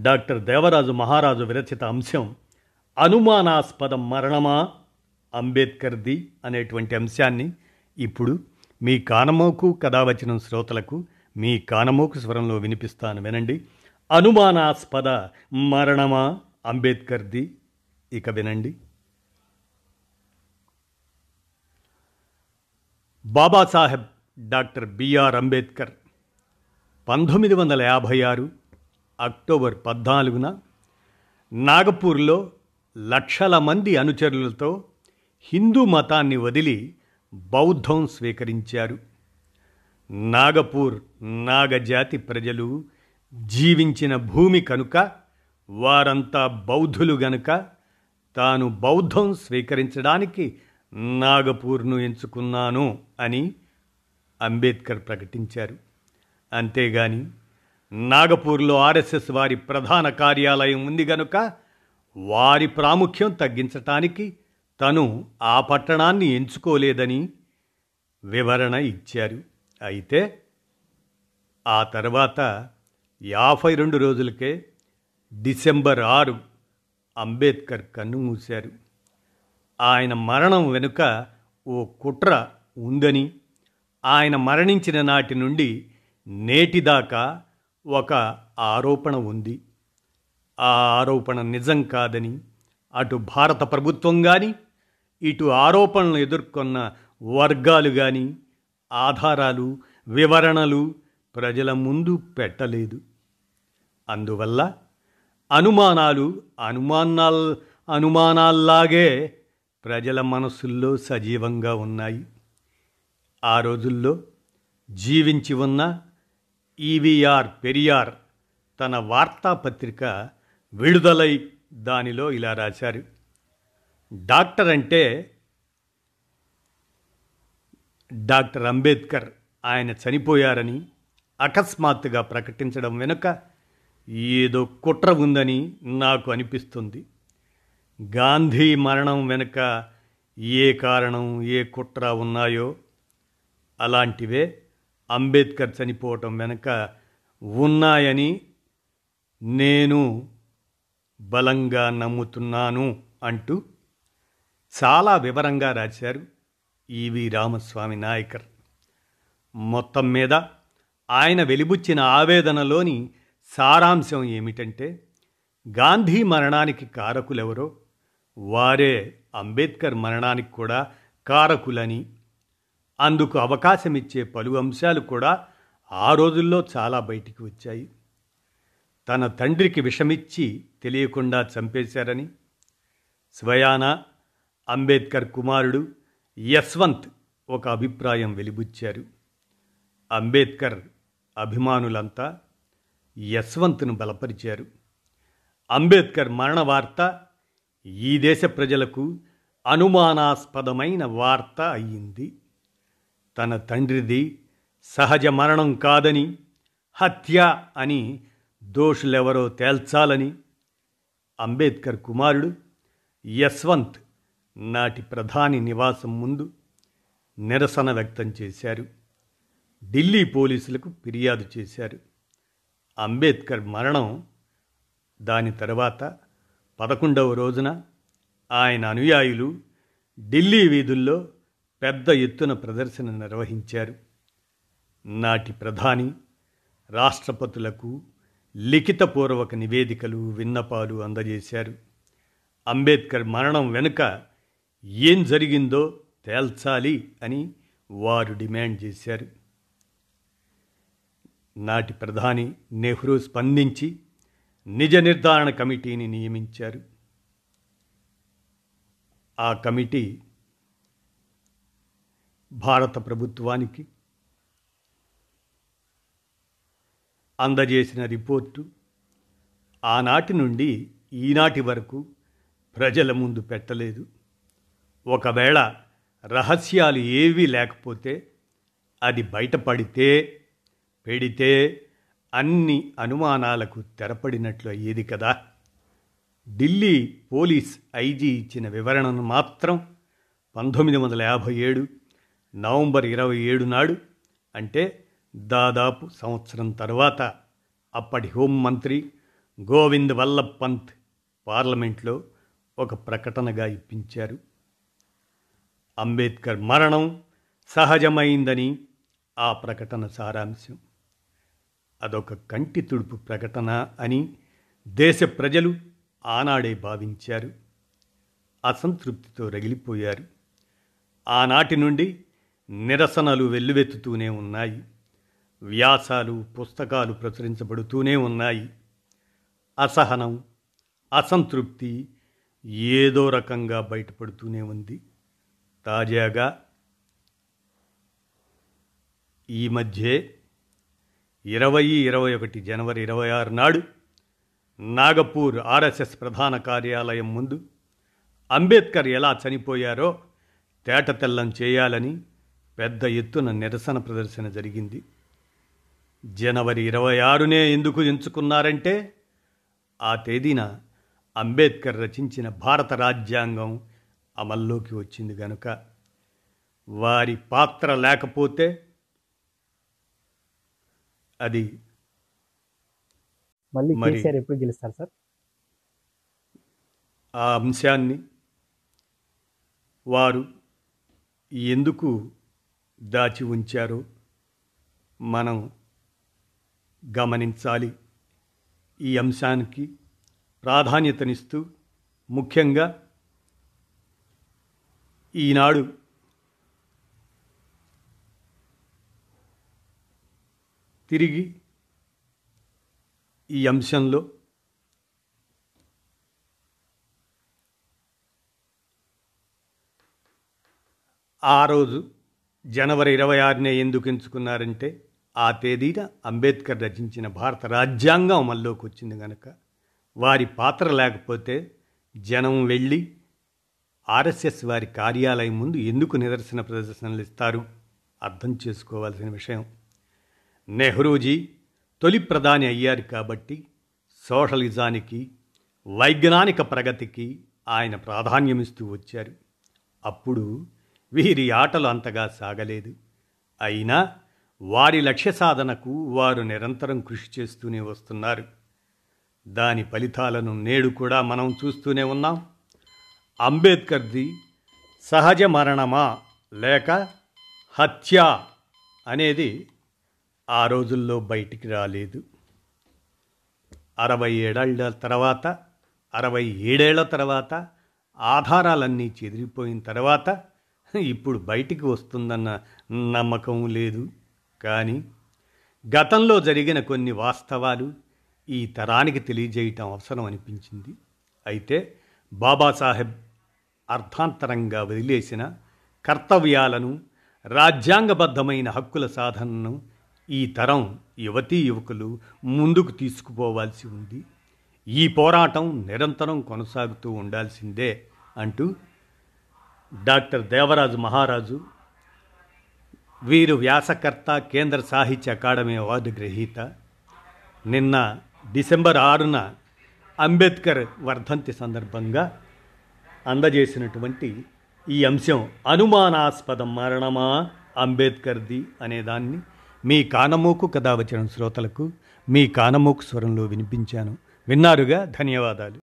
Doctor Devaraju మహారాజు విరచిత అంశం అనుమానాస్పద మరణమా అంబేద్కర్ది అనేటువంటి అంశాన్ని ఇప్పుడు మీ కానమోకు కథావచనం శ్రోతలకు మీ కానమోకు స్వరంలో వినిపిస్తాను, వినండి. అనుమానాస్పద మరణమా అంబేద్కర్ది. ఇక వినండి. Babasaheb doctor BR Ambedkar 1956 October 14న నాగపూర్లో లక్షల మంది అనుచరులతో హిందూ మతాన్ని వదిలి బౌద్ధం స్వీకరించారు. నాగపూర్ నాగజాతి ప్రజలు జీవించిన భూమి కనుక, వారంతా బౌద్ధులు గనుక తాను బౌద్ధం స్వీకరించడానికి నాగపూర్ను ఎంచుకున్నాను అని అంబేద్కర్ ప్రకటించారు. అంతేగాని నాగపూర్లో ఆర్ఎస్ఎస్ వారి ప్రధాన కార్యాలయం ఉంది గనుక వారి ప్రాముఖ్యం తగ్గించటానికి తను ఆ పట్టణాన్ని ఎంచుకోలేదని వివరణ ఇచ్చారు. అయితే ఆ తర్వాత 52 రోజులకే డిసెంబర్ 6 అంబేద్కర్ కన్నుమూశారు. ఆయన మరణం వెనుక ఓ కుట్ర ఉందని, ఆయన మరణించిన నాటి నుండి నేటిదాకా ఒక ఆరోపణ ఉంది. ఆ ఆరోపణ నిజం కాదని అటు భారత ప్రభుత్వం కానీ, ఇటు ఆరోపణలు ఎదుర్కొన్న వర్గాలు కానీ ఆధారాలు, వివరణలు ప్రజల ముందు పెట్టలేదు. అందువల్ల అనుమానాల్లాగే ప్రజల మనసుల్లో సజీవంగా ఉన్నాయి. ఆ రోజుల్లో జీవించి ఉన్న ఈవీఆర్ పెరియార్ తన వార్తాపత్రిక విడుదలై దానిలో ఇలా రాశారు: డాక్టర్ అంటే డాక్టర్ అంబేద్కర్, ఆయన చనిపోయారని అకస్మాత్తుగా ప్రకటించడం వెనుక ఏదో కుట్ర ఉందని నాకు అనిపిస్తుంది. గాంధీ మరణం వెనుక ఏ కారణం, ఏ కుట్ర ఉన్నాయో అలాంటివే అంబేద్కర్ చనిపోవటం వెనుక ఉన్నాయని నేను బలంగా నమ్ముతున్నాను అంటూ చాలా వివరంగా రాశారు ఈవి రామస్వామి నాయకర్. మొత్తం మీద ఆయన వెలిబుచ్చిన ఆవేదనలోని సారాంశం ఏమిటంటే, గాంధీ మరణానికి కారకులెవరో వారే అంబేద్కర్ మరణానికి కూడా కారకులని, అందుకు అవకాశమిచ్చే పలు అంశాలు కూడా ఆ రోజుల్లో చాలా బయటికి వచ్చాయి. తన తండ్రికి విషమిచ్చి తెలియకుండా చంపేశారని స్వయాన అంబేద్కర్ కుమారుడు యశ్వంత్ ఒక అభిప్రాయం వెలిబుచ్చారు. అంబేద్కర్ అభిమానులంతా యశ్వంత్ను బలపరిచారు. అంబేద్కర్ మరణ వార్త ఈ దేశ ప్రజలకు అనుమానాస్పదమైన వార్త అయ్యింది. తన తండ్రిది సహజ మరణం కాదని, హత్య అని దోషులెవరో తేల్చాలని అంబేద్కర్ కుమారుడు యశ్వంత్ నాటి ప్రధాని నివాసం ముందు నిరసన వ్యక్తం చేశారు. ఢిల్లీ పోలీసులకు ఫిర్యాదు చేశారు. అంబేద్కర్ మరణం దాని తర్వాత 11వ రోజున ఆయన అనుయాయులు ఢిల్లీ వీధుల్లో పెద్ద ఎత్తున ప్రదర్శన నిర్వహించారు. నాటి ప్రధాని రాష్ట్రపతులకు లిఖితపూర్వక నివేదికలు, విన్నపాలు అందజేశారు. అంబేద్కర్ మరణం వెనుక ఏం జరిగిందో తేల్చాలి అని వారు డిమాండ్ చేశారు. నాటి ప్రధాని నెహ్రూ స్పందించి నిజ నిర్ధారణ కమిటీని నియమించారు. ఆ కమిటీ భారత ప్రభుత్వానికి అందజేసిన రిపోర్టు ఆనాటి నుండి ఈనాటి వరకు ప్రజల ముందు పెట్టలేదు. ఒకవేళ రహస్యాలు ఏవీ లేకపోతే అది పెడితే అన్ని అనుమానాలకు తెరపడినట్లు అయ్యేది కదా. ఢిల్లీ పోలీస్ ఐజీ ఇచ్చిన వివరణను మాత్రం 1957 నవంబర్ 27 నాడు, అంటే దాదాపు సంవత్సరం తర్వాత అప్పటి హోంమంత్రి గోవింద్ వల్లభ్ పంత్ పార్లమెంట్లో ఒక ప్రకటనగా ఇప్పించారు. అంబేద్కర్ మరణం సహజమైందని ఆ ప్రకటన సారాంశం. అదొక కంటి తుడుపు ప్రకటన అని దేశ ప్రజలు ఆనాడే భావించారు. అసంతృప్తితో రగిలిపోయారు. ఆనాటి నుండి నిరసనలు వెల్లువెత్తుతూనే ఉన్నాయి. వ్యాసాలు, పుస్తకాలు ప్రచురించబడుతూనే ఉన్నాయి. అసహనం, అసంతృప్తి ఏదో రకంగా బయటపడుతూనే ఉంది. తాజాగా ఈ మధ్యే 20-21 జనవరి 26 నాడు నాగపూర్ ఆర్ఎస్ఎస్ ప్రధాన కార్యాలయం ముందు అంబేద్కర్ ఎలా చనిపోయారో తేటతెల్లం చేయాలని పెద్ద ఎత్తున నిరసన ప్రదర్శన జరిగింది. జనవరి 26నే ఎందుకు ఎంచుకున్నారంటే ఆ తేదీన అంబేద్కర్ రచించిన భారత రాజ్యాంగం అమల్లోకి వచ్చింది గనుక. వారి పాత్ర లేకపోతే అది మళ్ళీ కేసీఆర్ ఎప్పుడు గెలుస్తారు సార్? ఆ అంశాన్ని వారు ఎందుకు దాచి ఉంచారో మనం గమనించాలి. ఈ అంశానికి ప్రాధాన్యతనిస్తూ ముఖ్యంగా ఈనాడు తిరిగి ఈ అంశంలో ఆ రోజు జనవరి 26నే ఎందుకు ఎంచుకున్నారంటే ఆ తేదీన అంబేద్కర్ రచించిన భారత రాజ్యాంగం అమల్లోకి వచ్చింది కనుక. వారి పాత్ర లేకపోతే జనం వెళ్ళి ఆర్ఎస్ఎస్ వారి కార్యాలయం ముందు ఎందుకు నిదర్శన ప్రదర్శనలు ఇస్తారు? అర్థం చేసుకోవాల్సిన విషయం. నెహ్రూజీ తొలి ప్రధాని అయ్యారు కాబట్టి సోషలిజానికి, వైజ్ఞానిక ప్రగతికి ఆయన ప్రాధాన్యమిస్తూ వచ్చారు. అప్పుడు వీరి ఆటలు అంతగా సాగలేదు. అయినా వారి లక్ష్య సాధనకు వారు నిరంతరం కృషి చేస్తూనే వస్తున్నారు. దాని ఫలితాలను నేడు కూడా మనం చూస్తూనే ఉన్నాం. అంబేద్కర్ది సహజ మరణమా లేక హత్య అనేది ఆ రోజుల్లో బయటికి రాలేదు. 67 ఏళ్ల తర్వాత ఆధారాలన్నీ చెదిరిపోయిన తర్వాత ఇప్పుడు బయటికి వస్తుందన్న నమ్మకం లేదు. కానీ గతంలో జరిగిన కొన్ని వాస్తవాలు ఈ తరానికి తెలియజేయటం అవసరం అనిపించింది. అయితే బాబాసాహెబ్ అర్థాంతరంగా వదిలేసిన కర్తవ్యాలను, రాజ్యాంగబద్ధమైన హక్కుల సాధనను ఈ తరం యువతీ యువకులు ముందుకు తీసుకుపోవాల్సి ఉంది. ఈ పోరాటం నిరంతరం కొనసాగుతూ ఉండాల్సిందే అంటూ డాక్టర్ దేవరాజు మహారాజు, వీరు వ్యాసకర్త, కేంద్ర సాహిత్య అకాడమీ అవార్డు గ్రహీత, నిన్న డిసెంబర్ 6న అంబేద్కర్ వర్ధంతి సందర్భంగా అందజేసినటువంటి ఈ అంశం అనుమానాస్పద మరణమా అంబేద్కర్ది అనేదాన్ని మీ కానమోకు కథావచనం శ్రోతలకు మీ కానమోకు స్వరంలో వినిపించాను. విన్నారుగా? ధన్యవాదాలు.